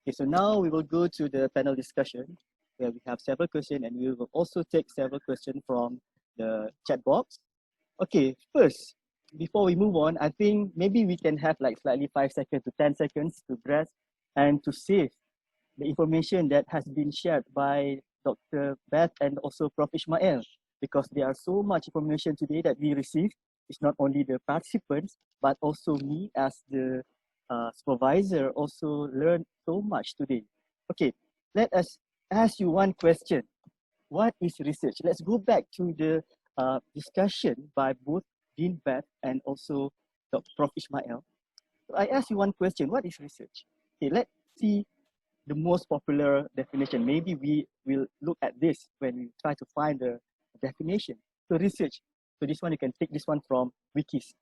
Okay, so now we will go to the panel discussion where we have several questions and we will also take several questions from the chat box. Okay, first, before we move on, I think maybe we can have like slightly 5 seconds to 10 seconds to grasp and to save the information that has been shared by Dr. Beth and also Prof. Ismail, because there are so much information today that we received. It's not only the participants, but also me as the supervisor also learned so much today. Okay, let us ask you one question. What is research? Let's go back to the discussion by both Dean Beth and also Dr. Prof. Ismail. So I ask you one question. What is research? Okay, let's see the most popular definition. Maybe we will look at this when we try to find the definition. So research. So this one, you can take this one from wikis.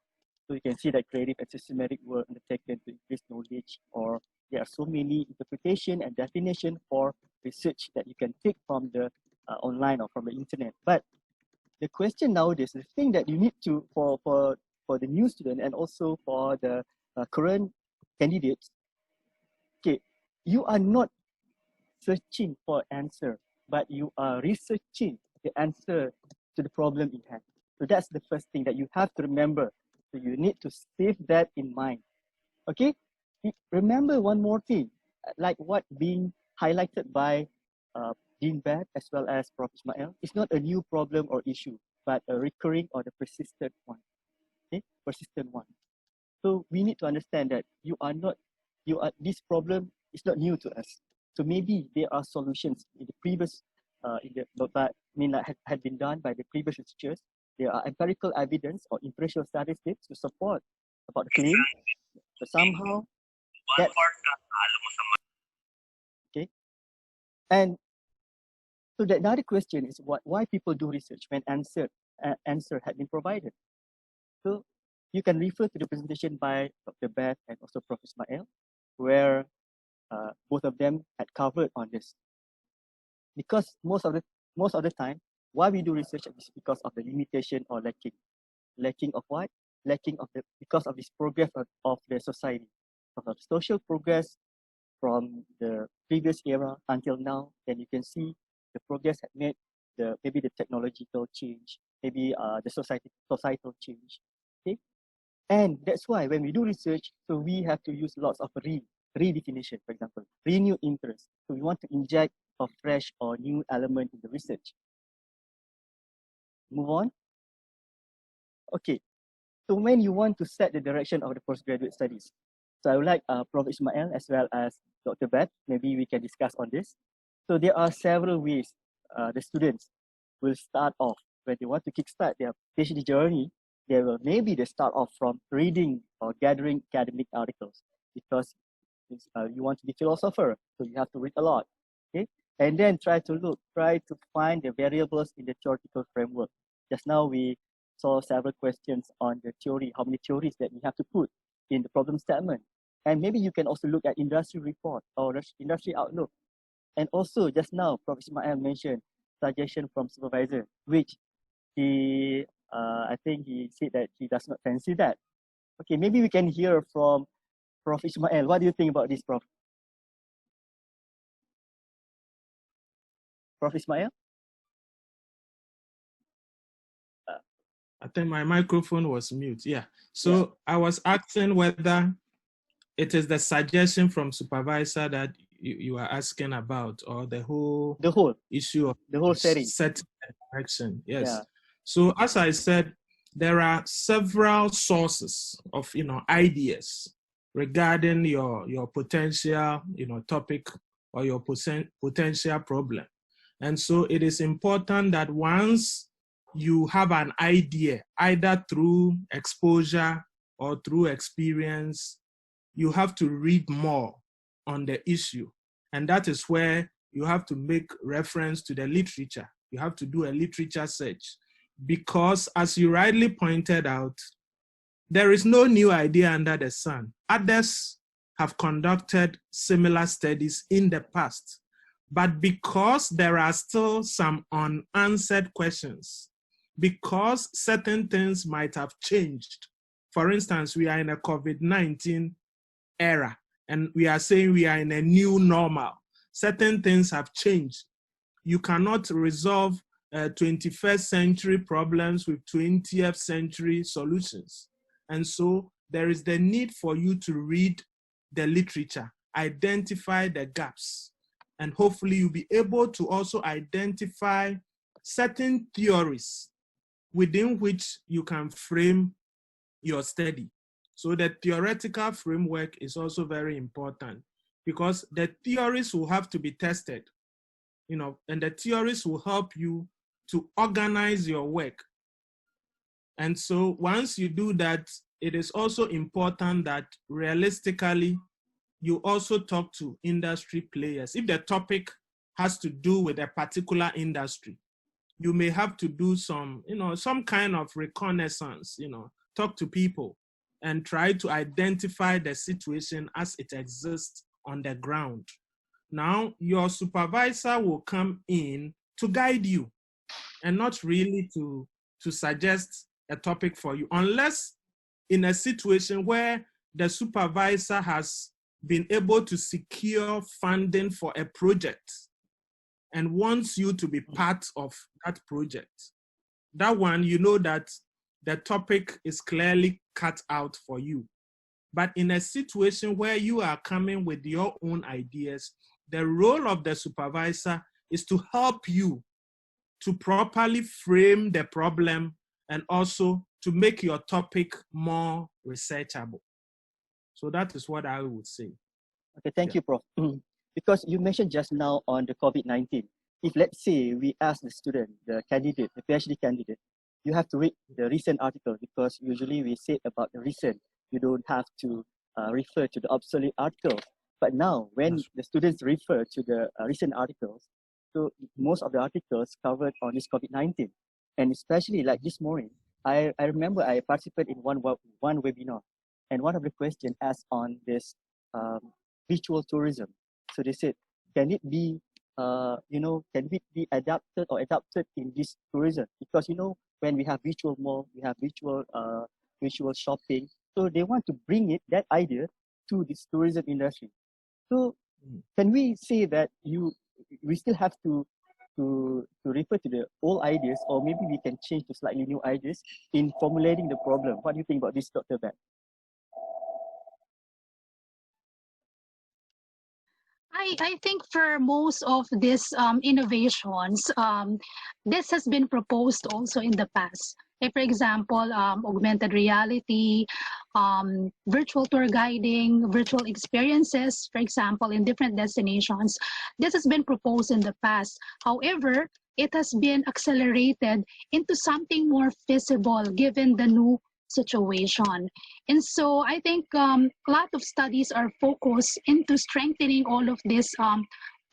So you can see that creative and systematic work undertaken to increase knowledge, or there are so many interpretation and definition for research that you can take from the online or from the internet. But the question nowadays, the thing that you need to, for the new student and also for the current candidates, okay, you are not searching for answer, but you are researching the answer to the problem in hand. So that's the first thing that you have to remember. So you need to save that in mind. Okay? Remember one more thing, like what being highlighted by Dean Beth as well as Prof. Ismail. It's not a new problem or issue, but a recurring or the persistent one. Okay? Persistent one. So we need to understand that this problem is not new to us. So maybe there are solutions in the previous, had been done by the previous researchers. There are empirical evidence or empirical statistics to support about the claim. But somehow, okay. And so the another question is why people do research when answer had been provided. So you can refer to the presentation by Dr. Beth and also Prof. Ismail, where both of them had covered on this. Because most of the time, why we do research is because of the limitation or lacking. Lacking of what? Because of this progress of the society, of the social progress from the previous era until now. Then you can see the progress had made maybe the technological change, maybe the societal change. Okay, and that's why when we do research, so we have to use lots of redefinition, for example, renewed interest. So we want to inject a fresh or new element in the research. Move on. Okay, so when you want to set the direction of the postgraduate studies, so I would like Prof. Ismail as well as Dr. Beth, maybe we can discuss on this. So there are several ways the students will start off when they want to kickstart their PhD journey. Maybe they start off from reading or gathering academic articles, because you want to be philosopher, so you have to read a lot, okay? And then try to find the variables in the theoretical framework. Just now we saw several questions on the theory, how many theories that we have to put in the problem statement. And maybe you can also look at industry report or industry outlook. And also just now, Prof. Ismail mentioned suggestion from supervisor, which I think he said that he does not fancy that. Okay, maybe we can hear from Prof. Ismail. What do you think about this, Prof? Prof. Ismail? I think my microphone was mute. Yeah. So I was asking whether it is the suggestion from supervisor that you are asking about, or the whole issue of the whole setting, setting direction. Yes. Yeah. So as I said, there are several sources of ideas regarding your potential topic or your potential problem. And so it is important that once you have an idea, either through exposure or through experience, you have to read more on the issue. And that is where you have to make reference to the literature. You have to do a literature search, because as you rightly pointed out, there is no new idea under the sun. Others have conducted similar studies in the past, but because there are still some unanswered questions, because certain things might have changed. For instance, we are in a COVID-19 era, and we are saying we are in a new normal. Certain things have changed. You cannot resolve 21st century problems with 20th century solutions. And so there is the need for you to read the literature, identify the gaps, and hopefully you'll be able to also identify certain theories within which you can frame your study. So the theoretical framework is also very important, because the theories will have to be tested, you know, and the theories will help you to organize your work. And so once you do that, it is also important that realistically, you also talk to industry players. If the topic has to do with a particular industry, you may have to do some, you know, some kind of reconnaissance, you know, talk to people and try to identify the situation as it exists on the ground. Now, your supervisor will come in to guide you and not really to suggest a topic for you, unless in a situation where the supervisor has been able to secure funding for a project and wants you to be part of that project. That one, you know that the topic is clearly cut out for you. But in a situation where you are coming with your own ideas, the role of the supervisor is to help you to properly frame the problem and also to make your topic more researchable. So that is what I would say. Okay, thank you, Prof. Because you mentioned just now on the COVID-19, if let's say we ask the student, the candidate, the PhD candidate, you have to read the recent article, because usually we say about the recent, you don't have to refer to the obsolete article. But now when the students refer to the recent articles, so most of the articles covered on this COVID-19, and especially like this morning, I remember I participated in one webinar, and one of the questions asked on this virtual tourism. So they said, can it be, can it be adapted in this tourism? Because, you know, when we have virtual mall, we have virtual shopping. So they want to bring that idea to this tourism industry. So can we say that we still have to refer to the old ideas, or maybe we can change to slightly new ideas in formulating the problem? What do you think about this, Dr. Ben? I think for most of these innovations, this has been proposed also in the past. Like for example, augmented reality, virtual tour guiding, virtual experiences, for example, in different destinations. This has been proposed in the past. However, it has been accelerated into something more feasible given the new situation. And so I think a lot of studies are focused into strengthening all of these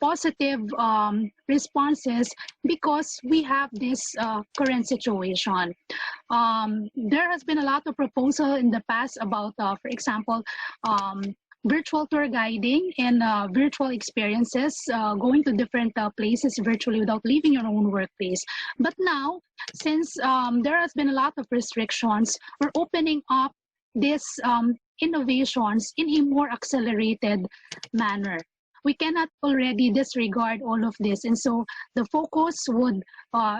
positive responses because we have this current situation. There has been a lot of proposal in the past about, for example, virtual tour guiding and virtual experiences, going to different places virtually without leaving your own workplace. But now, since there has been a lot of restrictions, we're opening up these innovations in a more accelerated manner. We cannot already disregard all of this. And so the focus would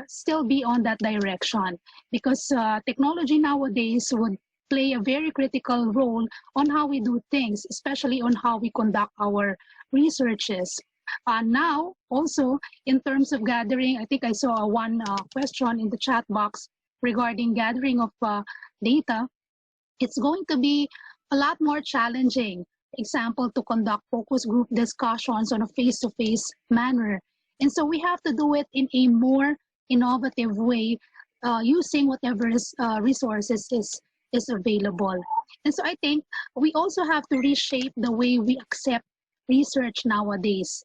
still be on that direction, because technology nowadays would play a very critical role on how we do things, especially on how we conduct our researches. Now, also, in terms of gathering, I think I saw one question in the chat box regarding gathering of data. It's going to be a lot more challenging, for example, to conduct focus group discussions on a face-to-face manner. And so we have to do it in a more innovative way, using whatever resources is available. And so I think we also have to reshape the way we accept research nowadays.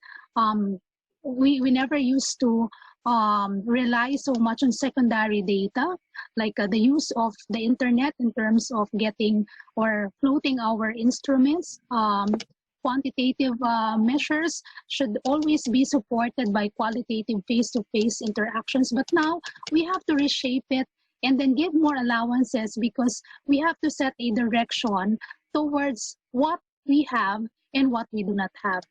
We never used to rely so much on secondary data, like the use of the internet in terms of getting or floating our instruments. Quantitative measures should always be supported by qualitative face-to-face interactions. But now we have to reshape it and then give more allowances, because we have to set a direction towards what we have and what we do not have.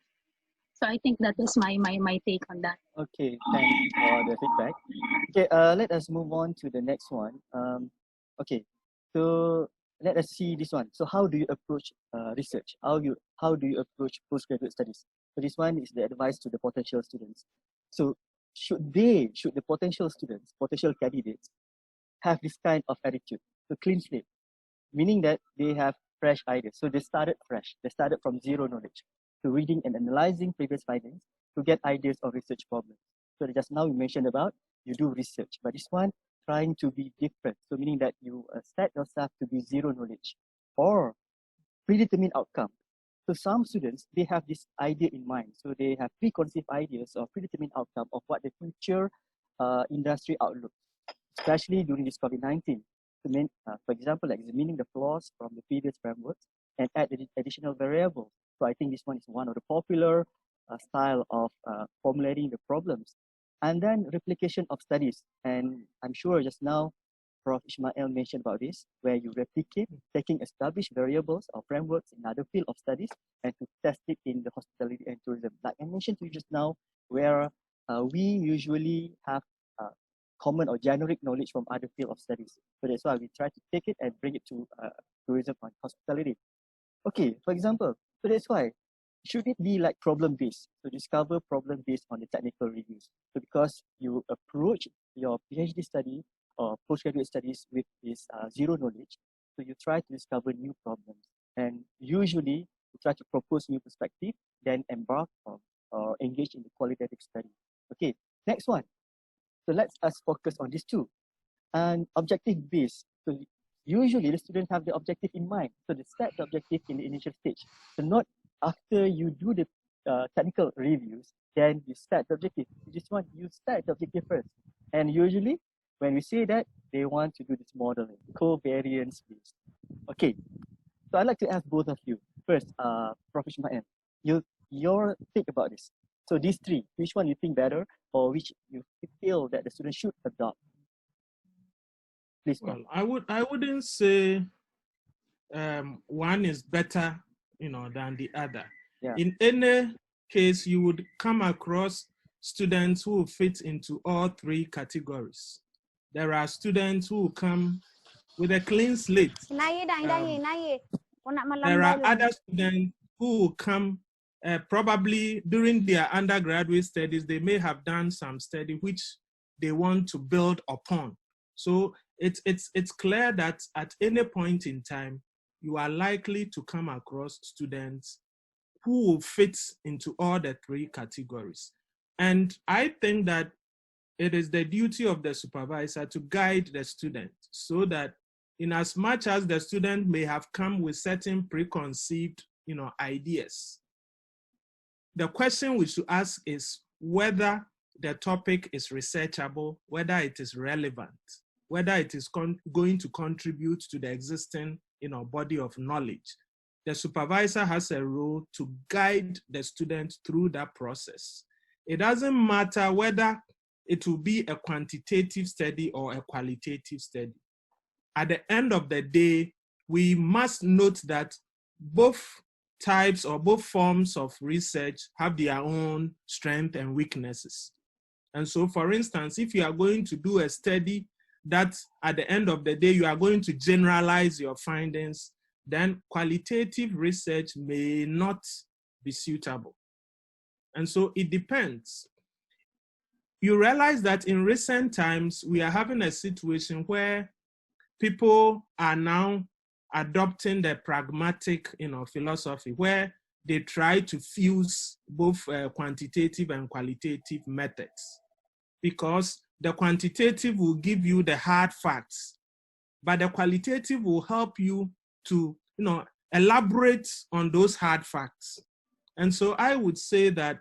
So I think that is my take on that. Okay, thanks for the feedback. Okay, let us move on to the next one. Okay, so let us see this one. So how do you approach research? How do you approach postgraduate studies? So this one is the advice to the potential students. So should the potential students, potential candidates, have this kind of attitude, so clean slate, meaning that they have fresh ideas. So they started fresh. They started from zero knowledge to reading and analyzing previous findings to get ideas of research problems. So just now you mentioned about you do research, but this one trying to be different. So meaning that you set yourself to be zero knowledge or predetermined outcome. So some students, they have this idea in mind. So they have preconceived ideas or predetermined outcome of what the future industry outlook, especially during this COVID-19. For example, like examining the flaws from the previous frameworks and add additional variables. So I think this one is one of the popular style of formulating the problems. And then replication of studies. And I'm sure just now, Prof. Ismail mentioned about this, where you replicate taking established variables or frameworks in other field of studies and to test it in the hospitality and tourism. Like I mentioned to you just now, where we usually have common or generic knowledge from other field of studies. So that's why we try to take it and bring it to tourism and hospitality. Okay, for example, so that's why should it be like problem-based? So discover problem based on the technical reviews. So because you approach your PhD study or postgraduate studies with this zero knowledge, so you try to discover new problems. And usually you try to propose new perspective, then embark on or engage in the qualitative study. Okay, next one. So let's us focus on these two. And objective based. So usually the students have the objective in mind. So they set the objective in the initial stage. So not after you do the technical reviews, then you set the objective. This one, you set the objective first. And usually when we say that, they want to do this modeling, covariance based. Okay, so I'd like to ask both of you. First, Prof. Ismail, your think about this. So these three, which one you think better or which you feel that the student should adopt? Please. Well, I wouldn't say one is better, than the other. Yeah. In any case, you would come across students who fit into all three categories. There are students who come with a clean slate. There are other students who come probably during their undergraduate studies, they may have done some study which they want to build upon. So it's clear that at any point in time, you are likely to come across students who will fit into all the three categories. And I think that it is the duty of the supervisor to guide the student so that in as much as the student may have come with certain preconceived, ideas, the question we should ask is whether the topic is researchable, whether it is relevant, whether it is going to contribute to the existing, body of knowledge. The supervisor has a role to guide the student through that process. It doesn't matter whether it will be a quantitative study or a qualitative study. At the end of the day, we must note that both types or both forms of research have their own strengths and weaknesses. And so, for instance, if you are going to do a study that at the end of the day, you are going to generalize your findings, then qualitative research may not be suitable. And so it depends. You realize that in recent times, we are having a situation where people are now adopting the pragmatic, philosophy where they try to fuse both quantitative and qualitative methods, because the quantitative will give you the hard facts, but the qualitative will help you to, elaborate on those hard facts. And so I would say that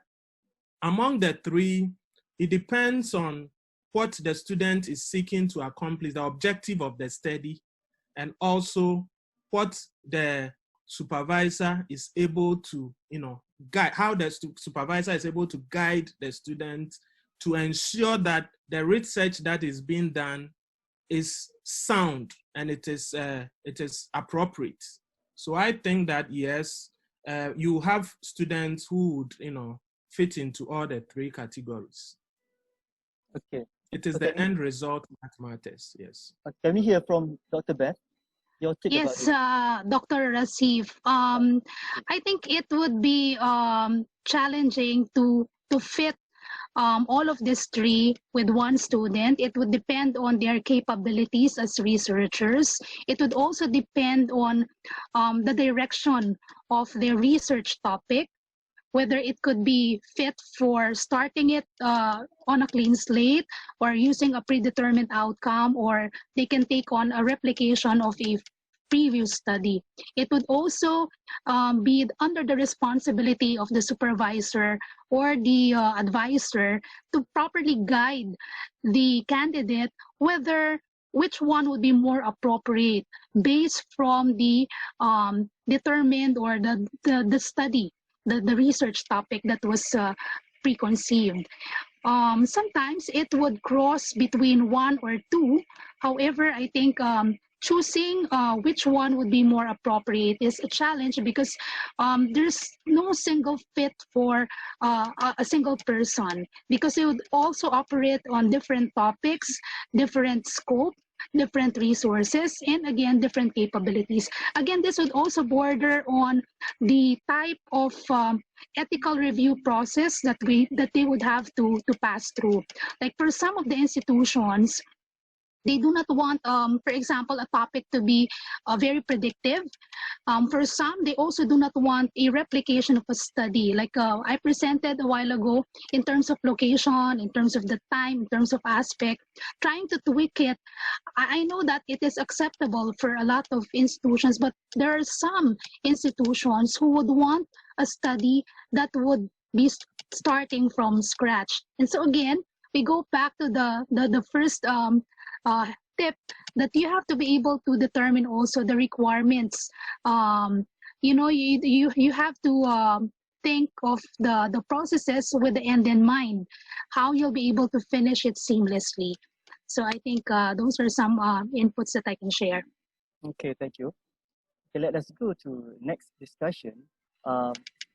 among the three, it depends on what the student is seeking to accomplish, the objective of the study, and also what the supervisor is able to, guide, how the supervisor is able to guide the student to ensure that the research that is being done is sound and it is appropriate. So I think that yes, you have students who would, fit into all the three categories. Okay. It is the end result that matters, yes. Can we hear from Dr. Beth? Your take Yes, about it? Dr. Rasif. I think it would be challenging to fit all of these three with one student. It would depend on their capabilities as researchers. It would also depend on the direction of their research topic, whether it could be fit for starting it on a clean slate or using a predetermined outcome, or they can take on a replication of a previous study. It would also be under the responsibility of the supervisor or the advisor to properly guide the candidate whether which one would be more appropriate based from the determined or the study, the research topic that was preconceived. Sometimes it would cross between one or two. However, I think choosing which one would be more appropriate is a challenge because there's no single fit for a single person, because it would also operate on different topics, different scope, different resources, and again, different capabilities. Again, this would also border on the type of ethical review process that they would have to pass through. Like for some of the institutions, they do not want, for example, a topic to be very predictive. For some, they also do not want a replication of a study. Like I presented a while ago, in terms of location, in terms of the time, in terms of aspect, trying to tweak it. I know that it is acceptable for a lot of institutions, but there are some institutions who would want a study that would be starting from scratch. And so again, we go back to the first tip, that you have to be able to determine also the requirements. You have to think of the processes with the end in mind, how you'll be able to finish it seamlessly. So I think those are some inputs that I can share. Okay, thank you. Okay, let us go to next discussion.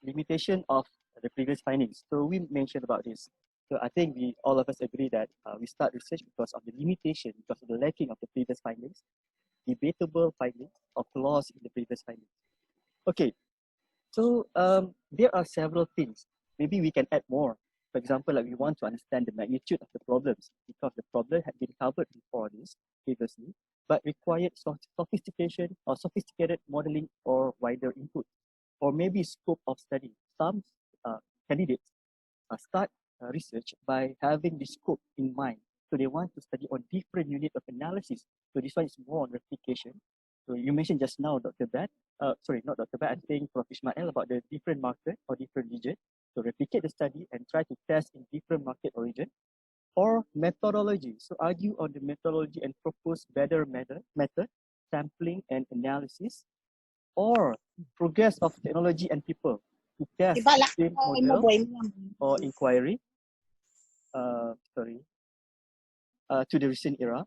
Limitation of the previous findings. So we mentioned about this. So I think all of us agree that we start research because of the limitation, because of the lacking of the previous findings, debatable findings, or flaws in the previous findings. Okay, so there are several things. Maybe we can add more. For example, like we want to understand the magnitude of the problems, because the problem had been covered before this previously, but required sophistication or sophisticated modeling or wider input, or maybe scope of study. Some candidates start research by having the scope in mind. So they want to study on different unit of analysis. So this one is more on replication. So you mentioned just now, Dr. Bat, sorry, not Dr. Bat, I think Prof. Ismail, about the different market or different region. So replicate the study and try to test in different market or region. Or methodology. So argue on the methodology and propose better method, sampling and analysis. Or progress of technology and people to test the same model or inquiry, to the recent era,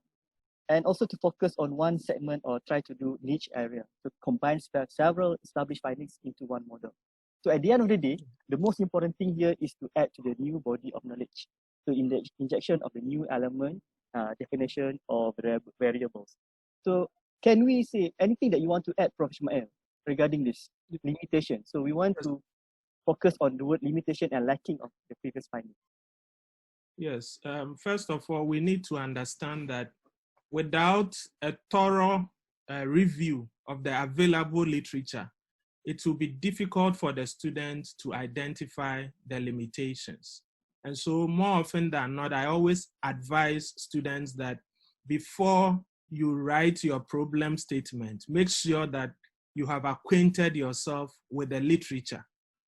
and also to focus on one segment or try to do niche area to combine several established findings into one model. So at the end of the day, the most important thing here is to add to the new body of knowledge. So in the injection of the new element, definition of variables. So can we say anything that you want to add, Prof. Ismail, regarding this limitation? So we want to focus on the word limitation and lacking of the previous findings. Yes, first of all, we need to understand that without a thorough review of the available literature, it will be difficult for the students to identify the limitations. And so more often than not, I always advise students that before you write your problem statement, make sure that you have acquainted yourself with the literature.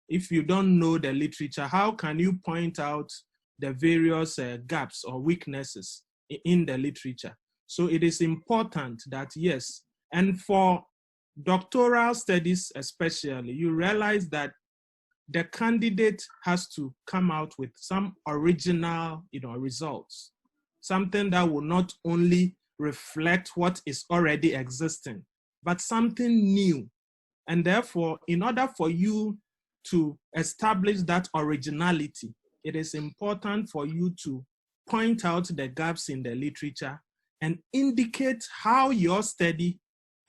If you don't know the literature, how can you point out the various gaps or weaknesses in the literature? So it is important that, yes, and for doctoral studies especially, you realize that the candidate has to come out with some original, results, something that will not only reflect what is already existing, but something new And therefore, in order for you to establish that originality, it is important for you to point out the gaps in the literature and indicate how your study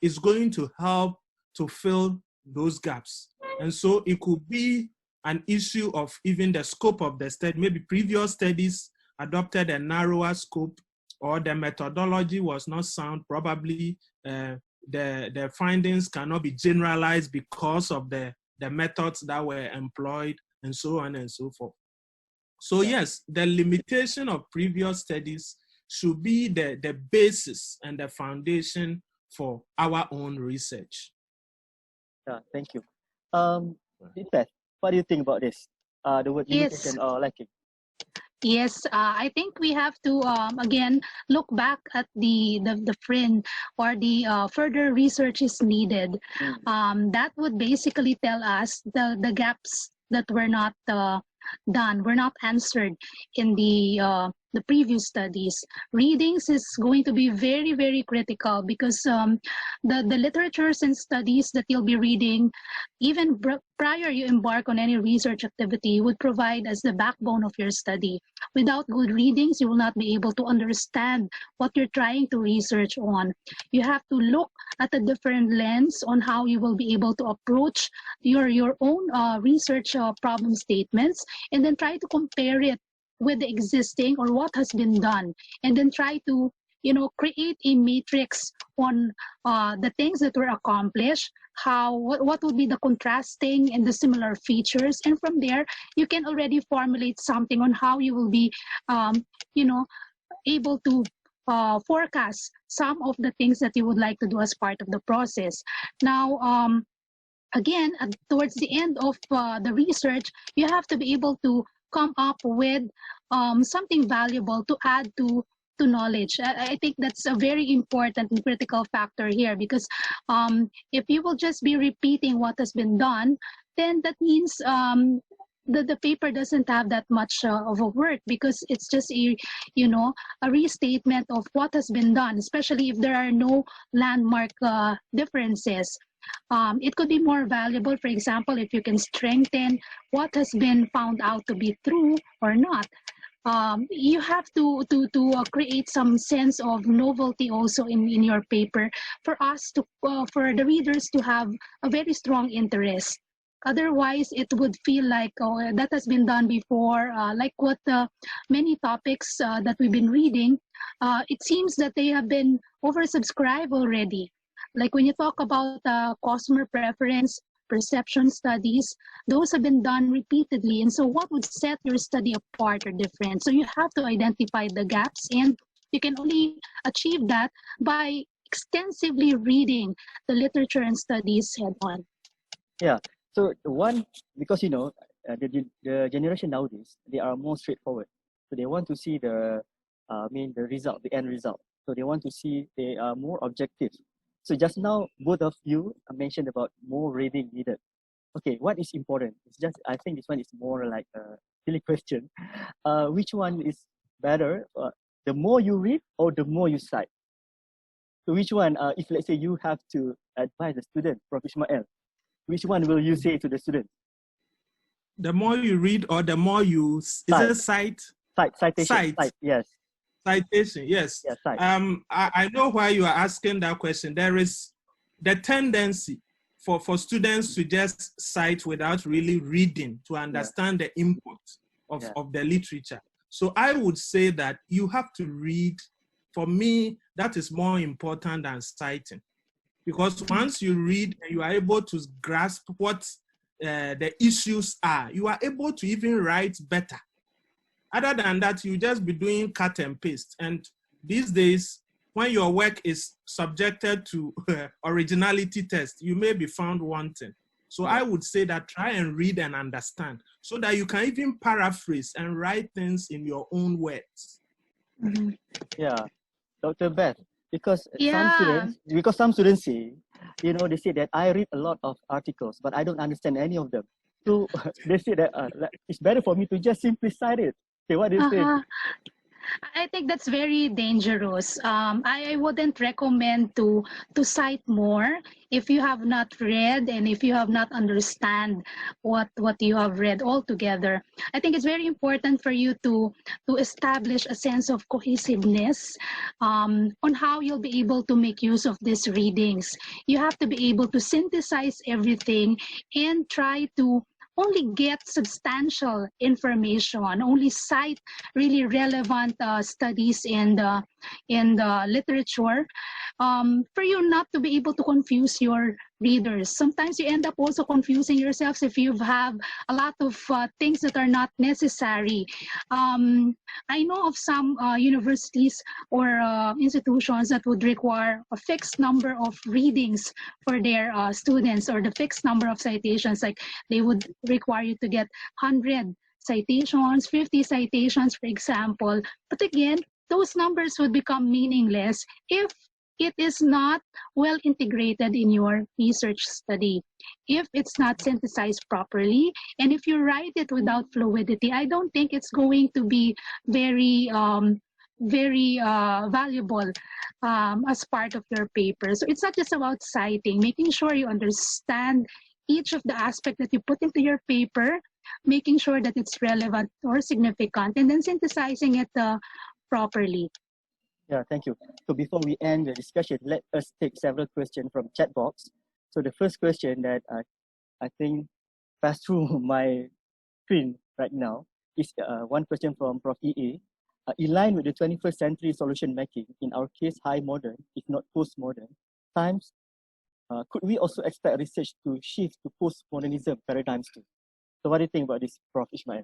is going to help to fill those gaps. And so it could be an issue of even the scope of the study. Maybe previous studies adopted a narrower scope, or the methodology was not sound. Probably the findings cannot be generalized because of the methods that were employed, and so on and so forth. So yes, the limitation of previous studies should be the basis and the foundation for our own research. Yeah, thank you. Beth, what do you think about this? The word limitation or lacking? Yes, I think we have to again look back at the fringe or the further research is needed. That would basically tell us the gaps that were not done, were not answered in the previous studies. Readings is going to be very, very critical because the literatures and studies that you'll be reading, even prior you embark on any research activity, would provide as the backbone of your study. Without good readings, you will not be able to understand what you're trying to research on. You have to look at a different lens on how you will be able to approach your own research problem statements, and then try to compare it with the existing or what has been done, and then try to create a matrix on the things that were accomplished, what would be the contrasting and the similar features, and from there you can already formulate something on how you will be able to forecast some of the things that you would like to do as part of the process. Now again, towards the end of the research, you have to be able to come up with something valuable to add to knowledge. I think that's a very important and critical factor here, because if you will just be repeating what has been done, then that means the paper doesn't have that much of a work, because it's just a restatement of what has been done, especially if there are no landmark differences. It could be more valuable, for example, if you can strengthen what has been found out to be true or not. You have to create some sense of novelty also in your paper for us to for the readers to have a very strong interest. Otherwise, it would feel like that has been done before, like what many topics that we've been reading. It seems that they have been oversubscribed already. Like when you talk about customer preference, perception studies, those have been done repeatedly. And so what would set your study apart or different? So you have to identify the gaps, and you can only achieve that by extensively reading the literature and studies head on. Yeah, so because the generation nowadays, they are more straightforward. So they want to see the result, the end result. So they want to see, they are more objective. So just now, both of you mentioned about more reading needed. Okay, what is important? I think this one is more like a silly question. Which one is better? The more you read or the more you cite? So which one, if let's say you have to advise the student, Prof. Ismail, which one will you say to the student? The more you read or the more you cite? Citation. Cite, yes. Citation, yes. Yeah, cite. I know why you are asking that question. There is the tendency for students to just cite without really reading to understand the input of the literature. So I would say that you have to read. For me, that is more important than citing. Because once you read and you are able to grasp what the issues are, you are able to even write better. Other than that, you just be doing cut and paste. And these days, when your work is subjected to originality test, you may be found wanting. So I would say that try and read and understand so that you can even paraphrase and write things in your own words. Mm-hmm. Yeah, Dr. Beth, because some students say, they say that I read a lot of articles, but I don't understand any of them. So they say that it's better for me to just simply cite it. Okay, what do you think? I think that's very dangerous. I wouldn't recommend to cite more if you have not read and if you have not understand what you have read altogether. I think it's very important for you to establish a sense of cohesiveness on how you'll be able to make use of these readings. You have to be able to synthesize everything and try to only get substantial information, only cite really relevant studies in the literature, for you not to be able to confuse your readers. Sometimes you end up also confusing yourselves if you have a lot of things that are not necessary. I know of some universities or institutions that would require a fixed number of readings for their students, or the fixed number of citations. Like they would require you to get 100 citations, 50 citations, for example. But again, those numbers would become meaningless if it is not well integrated in your research study. If it's not synthesized properly, and if you write it without fluidity, I don't think it's going to be very valuable as part of your paper. So it's not just about citing, making sure you understand each of the aspects that you put into your paper, making sure that it's relevant or significant, and then synthesizing it properly. Yeah, thank you. So before we end the discussion, let us take several questions from chat box. So the first question that I think passed through my screen right now is one question from Prof. EA. In line with the 21st century solution making, in our case high modern, if not postmodern, times, could we also expect research to shift to postmodernism paradigms too? So what do you think about this, Prof. Ismail?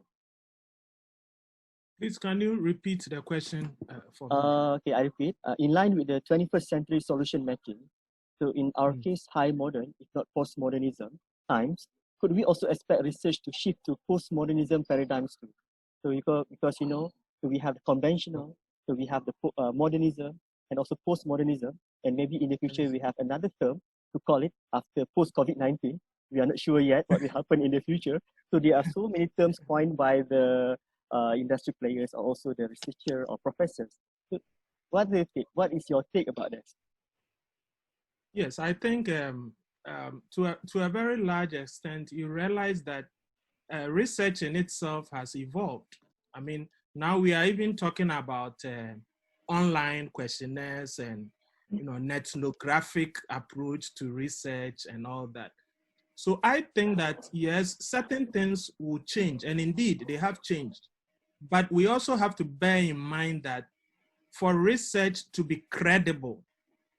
Please, can you repeat the question for me? Okay, I repeat. In line with the 21st century solution making, so in our case, high modern, if not postmodernism times, could we also expect research to shift to postmodernism paradigms too? So because you know, so we have the conventional, so we have the modernism and also postmodernism, and maybe in the future we have another term to call it after post-COVID-19. We are not sure yet what will happen in the future. So there are so many terms coined by the industry players or also the researcher or professors. So what do you think? What is your take about this? Yes, I think to a very large extent, you realize that research in itself has evolved. I mean, now we are even talking about online questionnaires and ethnographic approach to research and all that. So I think that yes, certain things will change, and indeed they have changed. But we also have to bear in mind that for research to be credible,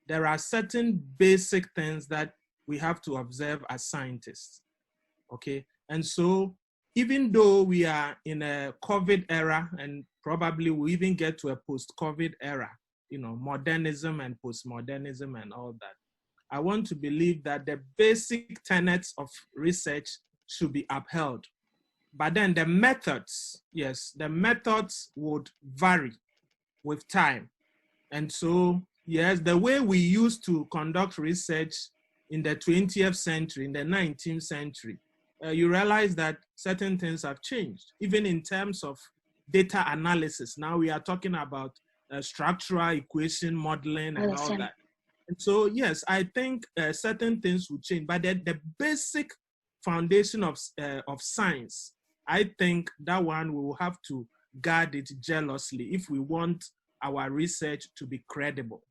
there are certain basic things that we have to observe as scientists, okay? And so even though we are in a COVID era, and probably we even get to a post-COVID era, modernism and postmodernism and all that, I want to believe that the basic tenets of research should be upheld. But then the methods, yes, the methods would vary with time. And so, yes, the way we used to conduct research in the 20th century, in the 19th century, you realize that certain things have changed, even in terms of data analysis. Now we are talking about structural equation modeling and all that. And so, yes, I think certain things will change, but the basic foundation of science, I think that one we will have to guard it jealously if we want our research to be credible.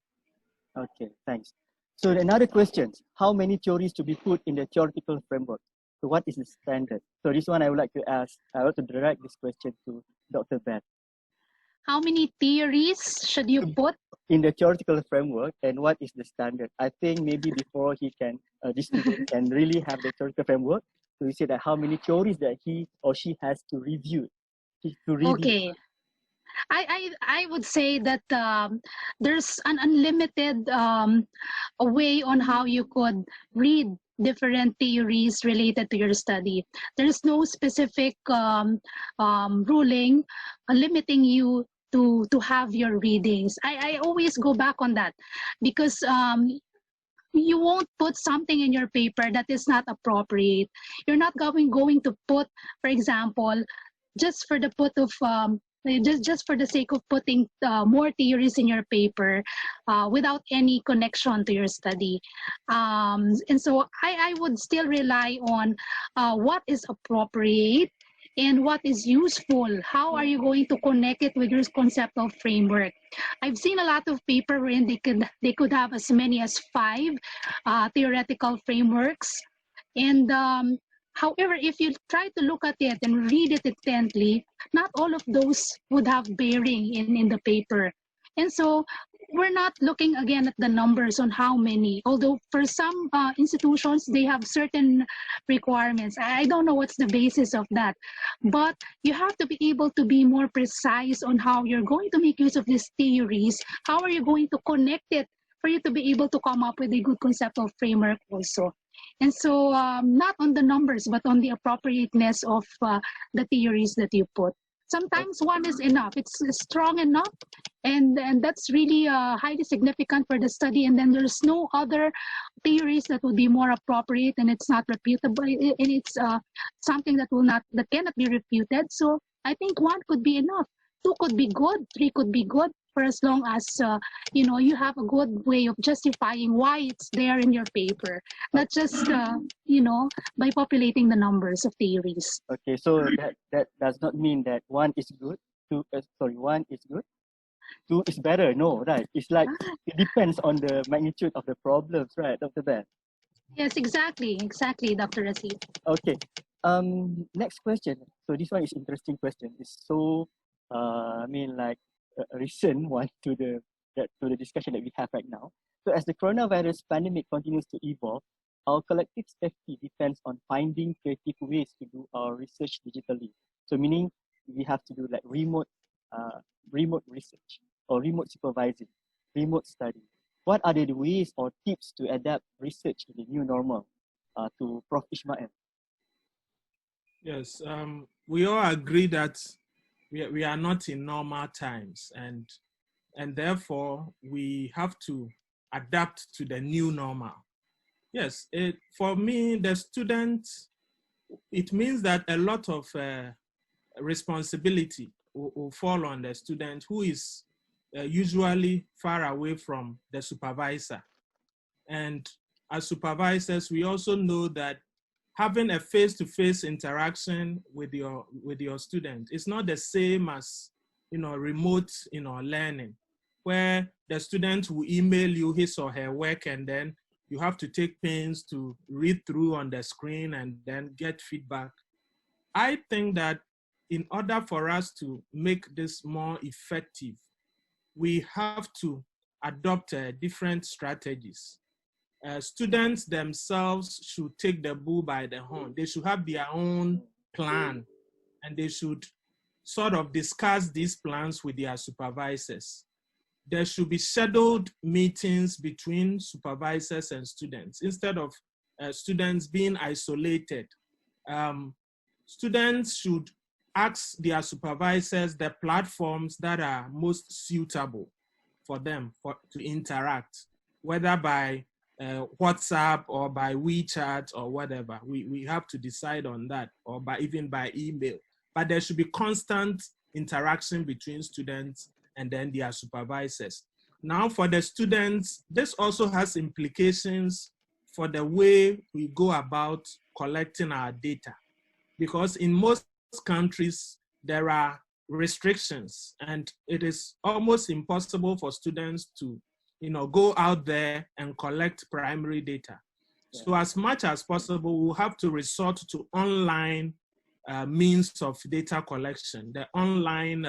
Okay, thanks. So another question, how many theories to be put in the theoretical framework? So what is the standard? So this one I would like to ask, I want to direct this question to Dr. Beth. How many theories should you put in the theoretical framework, and what is the standard? I think maybe before he can, this student can really have the theoretical framework, so you say that how many theories that he or she has to review. Okay. I would say that there's an unlimited way on how you could read different theories related to your study. There's no specific ruling limiting you to have your readings. I always go back on that because you won't put something in your paper that is not appropriate. You're not going to put, for example, just for the put of just for the sake of putting more theories in your paper without any connection to your study. And so I would still rely on what is appropriate and what is useful. How are you going to connect it with your conceptual framework? I've seen a lot of paper wherein they could have as many as 5 theoretical frameworks. And however, if you try to look at it and read it intently, not all of those would have bearing in the paper. And so we're not looking again at the numbers on how many, although for some institutions, they have certain requirements. I don't know what's the basis of that, but you have to be able to be more precise on how you're going to make use of these theories. How are you going to connect it for you to be able to come up with a good conceptual framework also? And so not on the numbers, but on the appropriateness of the theories that you put. Sometimes one is enough. It's strong enough, and that's really highly significant for the study. And then there's no other theories that would be more appropriate, and it's not reputable, and it's something that cannot be refuted. So I think 1 could be enough. 2 could be good. 3 could be good, for as long as you have a good way of justifying why it's there in your paper, not just by populating the numbers of theories. Okay, so that does not mean that 1 is good, 1 is good, 2 is better. No, right? It's like it depends on the magnitude of the problems, right, Dr. Ben? Yes, exactly, Dr. Rasid. Okay. Next question. So this one is interesting question. It's so like a recent one to the discussion that we have right now. So as the coronavirus pandemic continues to evolve, our collective safety depends on finding creative ways to do our research digitally. So meaning we have to do like remote research or remote supervising, remote study. What are the ways or tips to adapt research in the new normal? To Prof. Ismail. Yes, we all agree that we are not in normal times, and therefore we have to adapt to the new normal. Yes, for me, the student, it means that a lot of responsibility will fall on the student, who is usually far away from the supervisor. And as supervisors, we also know that having a face-to-face interaction with your student is not the same as remote learning, where the student will email you his or her work, and then you have to take pains to read through on the screen and then get feedback. I think that in order for us to make this more effective, we have to adopt different strategies. Students themselves should take the bull by the horn. They should have their own plan, and they should sort of discuss these plans with their supervisors. There should be scheduled meetings between supervisors and students instead of students being isolated. Students should ask their supervisors the platforms that are most suitable for them to interact, whether by WhatsApp or by WeChat or whatever. We have to decide on that, or even by email. But there should be constant interaction between students and then their supervisors. Now for the students, this also has implications for the way we go about collecting our data. Because in most countries, there are restrictions, and it is almost impossible for students to go out there and collect primary data. Yeah. So as much as possible, we'll have to resort to online means of data collection, the online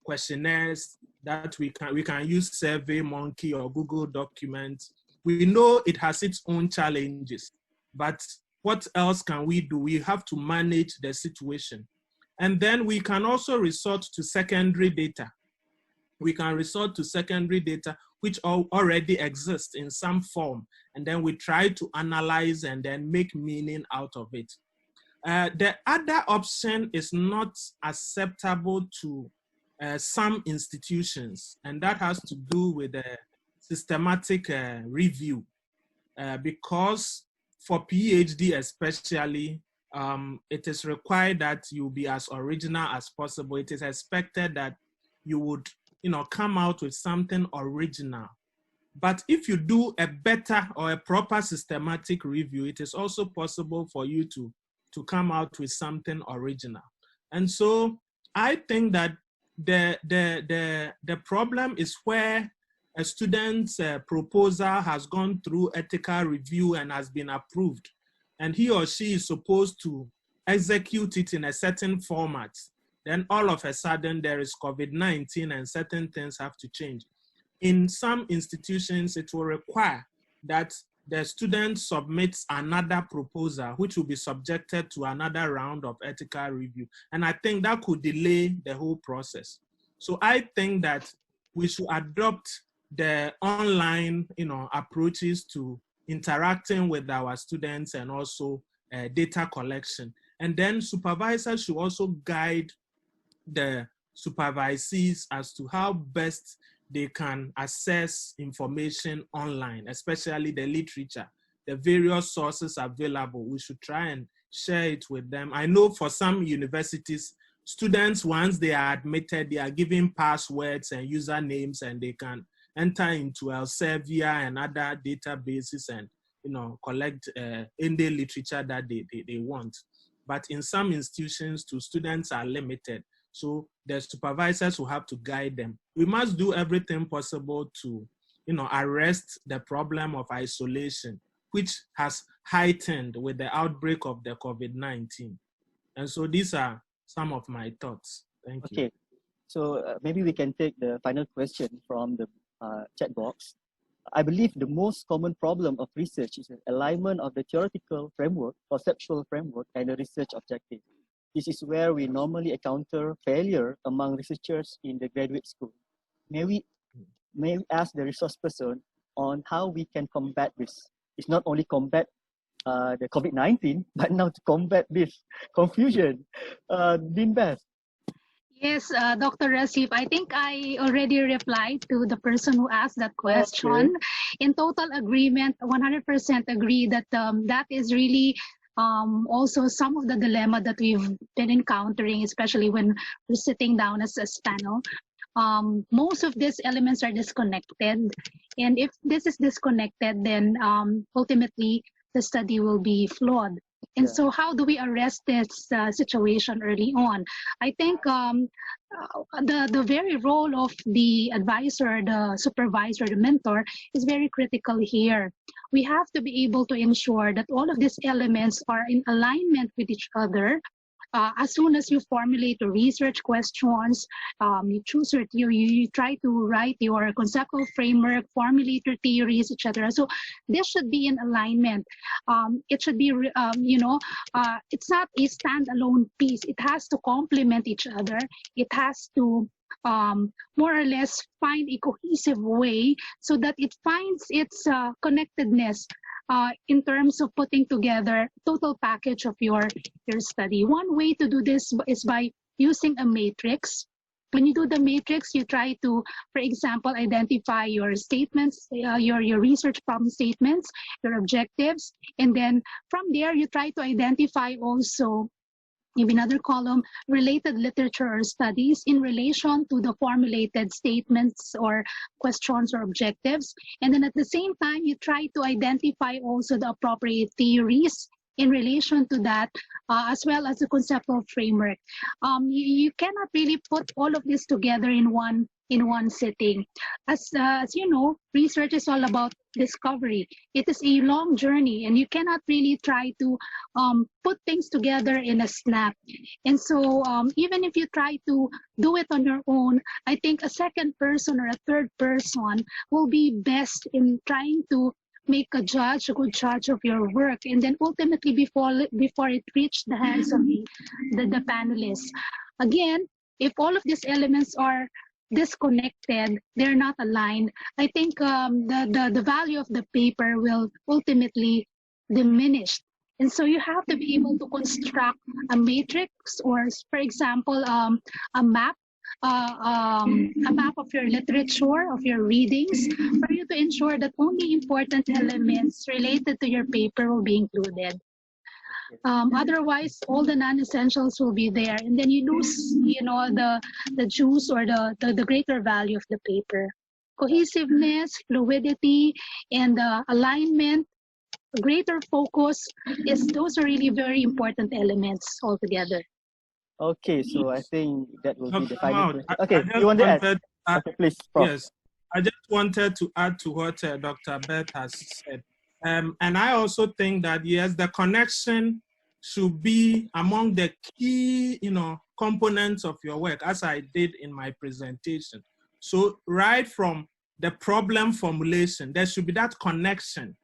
questionnaires that we can use SurveyMonkey or Google Documents. We know it has its own challenges, but what else can we do? We have to manage the situation. And then we can also resort to secondary data. We can resort to secondary data which already exist in some form, and then we try to analyze and then make meaning out of it. The other option is not acceptable to some institutions, and that has to do with the systematic review, because for PhD especially, it is required that you be as original as possible. It is expected that you would, come out with something original. But if you do a better or a proper systematic review, it is also possible for you to come out with something original. And so I think that the problem is where a student's proposal has gone through ethical review and has been approved, and he or she is supposed to execute it in a certain format. Then all of a sudden there is COVID-19 and certain things have to change. In some institutions, it will require that the student submits another proposal, which will be subjected to another round of ethical review. And I think that could delay the whole process. So I think that we should adopt the online, approaches to interacting with our students and also data collection. And then supervisors should also guide the supervisees as to how best they can access information online, especially the literature, the various sources available. We should try and share it with them. I know for some universities, students, once they are admitted, they are given passwords and usernames, and they can enter into Elsevier and other databases and collect any literature that they want. But in some institutions, too, students are limited. So the supervisors will have to guide them. We must do everything possible to, arrest the problem of isolation, which has heightened with the outbreak of the COVID-19. And so these are some of my thoughts. Thank you. Okay, so maybe we can take the final question from the chat box. I believe the most common problem of research is the alignment of the theoretical framework, conceptual framework, and the research objective. This is where we normally encounter failure among researchers in the graduate school. May we ask the resource person on how we can combat this? It's not only combat the COVID-19, but now to combat this confusion. Dean Beth. Yes, Dr. Rasif, I think I already replied to the person who asked that question. Okay. In total agreement, 100% agree that that is really also some of the dilemma that we've been encountering, especially when we're sitting down as a panel. Most of these elements are disconnected. And if this is disconnected, then ultimately the study will be flawed. And so how do we arrest this situation early on? I think the very role of the advisor, the supervisor, the mentor is very critical here. We have to be able to ensure that all of these elements are in alignment with each other. As soon as you formulate the research questions, you try to write your conceptual framework, formulate your theories, etc. So this should be in alignment. It should be, it's not a standalone piece. It has to complement each other. It has to more or less find a cohesive way so that it finds its connectedness in terms of putting together total package of your study. One way to do this is by using a matrix. When you do the matrix, you try to, for example, identify your statements, your research problem statements, your objectives, and then from there you try to identify also in another column related literature or studies in relation to the formulated statements or questions or objectives. And then at the same time, you try to identify also the appropriate theories in relation to that, as well as the conceptual framework. You cannot really put all of this together in one sitting. As you know, research is all about discovery. It is a long journey, and you cannot really try to put things together in a snap. And so even if you try to do it on your own, I think a second person or a third person will be best in trying to make a good judge of your work, and then ultimately before it reached the hands of the panelists. Again, if all of these elements are disconnected, they're not aligned, I think the value of the paper will ultimately diminish. And so you have to be able to construct a matrix, or for example, a map of your literature, of your readings, for you to ensure that only important elements related to your paper will be included. Otherwise, all the non-essentials will be there, and then you lose, the juice or the greater value of the paper. Cohesiveness, fluidity, and alignment, greater focus, those are really very important elements altogether. Okay, so I think that will be the Dr. final Mao, question. Okay, you want to add? Okay, please, Prof. Yes, I just wanted to add to what Dr. Beth has said. And I also think that, yes, the connection should be among the key, components of your work, as I did in my presentation. So right from the problem formulation, there should be that connection.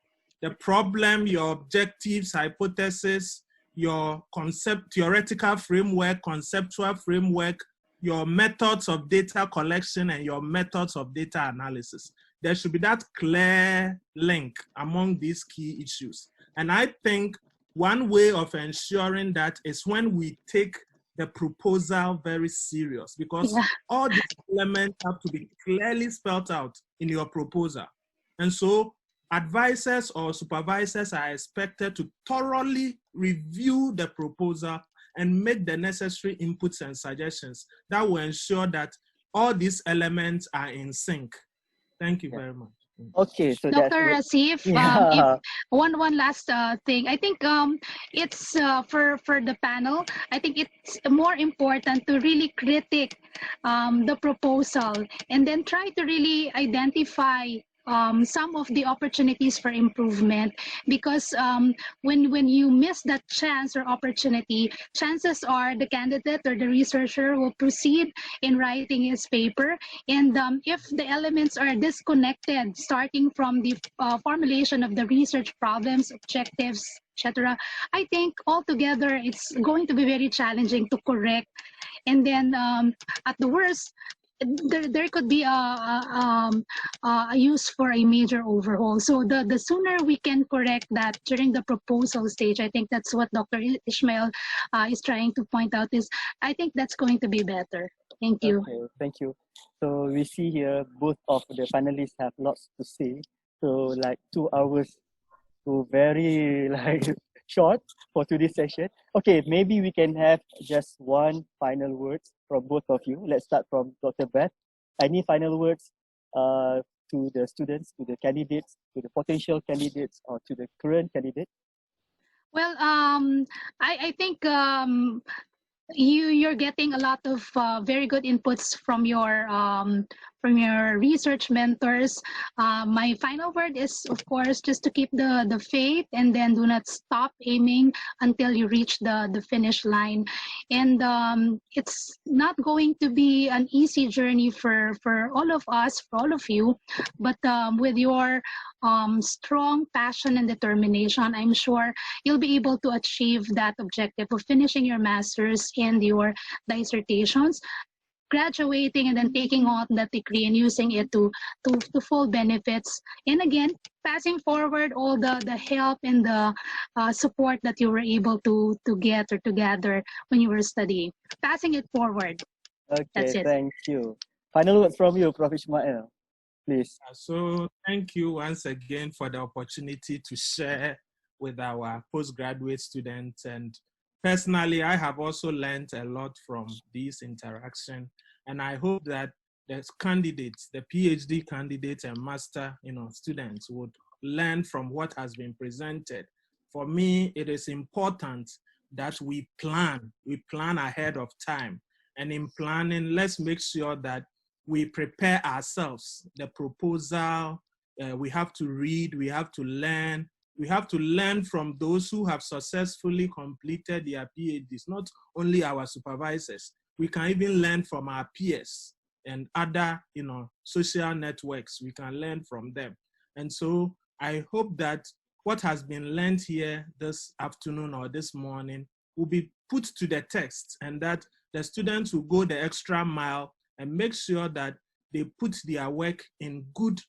The problem, your objectives, hypothesis, your theoretical framework, conceptual framework, your methods of data collection and your methods of data analysis. There should be that clear link among these key issues. And I think one way of ensuring that is when we take the proposal very serious, because all these elements have to be clearly spelled out in your proposal. And so advisors or supervisors are expected to thoroughly review the proposal and make the necessary inputs and suggestions that will ensure that all these elements are in sync. Thank you very much. Okay, so Dr. Asif, if one last thing, I think it's for the panel. I think it's more important to really critique the proposal and then try to really identify some of the opportunities for improvement, because when you miss that chance or opportunity, chances are the candidate or the researcher will proceed in writing his paper, and if the elements are disconnected starting from the formulation of the research problems, objectives, etc., I think altogether it's going to be very challenging to correct, and then at the worst, there could be a use for a major overhaul. So the sooner we can correct that during the proposal stage, I think that's what Dr. Ishmael is trying to point out, is I think that's going to be better. Thank you. Okay, thank you. So we see here both of the panelists have lots to say. So like 2 hours to very short for today's session. Okay, maybe we can have just one final words from both of you. Let's start from Dr. Beth. Any final words to the students, to the candidates, to the potential candidates, or to the current candidate? Well, I think you're getting a lot of very good inputs from your research mentors. My final word is, of course, just to keep the faith, and then do not stop aiming until you reach the finish line. And it's not going to be an easy journey for all of us, for all of you, but with your strong passion and determination, I'm sure you'll be able to achieve that objective of finishing your master's and your dissertations, graduating, and then taking on that degree and using it to full benefits. And again, passing forward all the help and the support that you were able to get or to gather when you were studying. Passing it forward. Okay, that's it. Thank you. Final word from you, Prof. Ishmael, please. So thank you once again for the opportunity to share with our postgraduate students. And personally, I have also learned a lot from this interaction. And I hope that the candidates, the PhD candidates and master students would learn from what has been presented. For me, it is important that we plan ahead of time. And in planning, let's make sure that we prepare ourselves. The proposal, we have to read, we have to learn. We have to learn from those who have successfully completed their PhDs, not only our supervisors. We can even learn from our peers and other, social networks. We can learn from them. And so I hope that what has been learned here this afternoon or this morning will be put to the text, and that the students will go the extra mile and make sure that they put their work in good,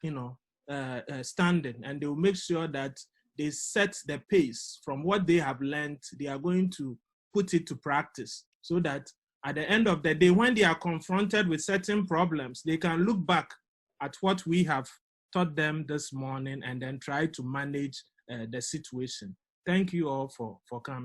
standing, and they will make sure that they set the pace from what they have learned. They are going to put it to practice, so that at the end of the day, when they are confronted with certain problems, they can look back at what we have taught them this morning and then try to manage the situation. Thank you all for coming.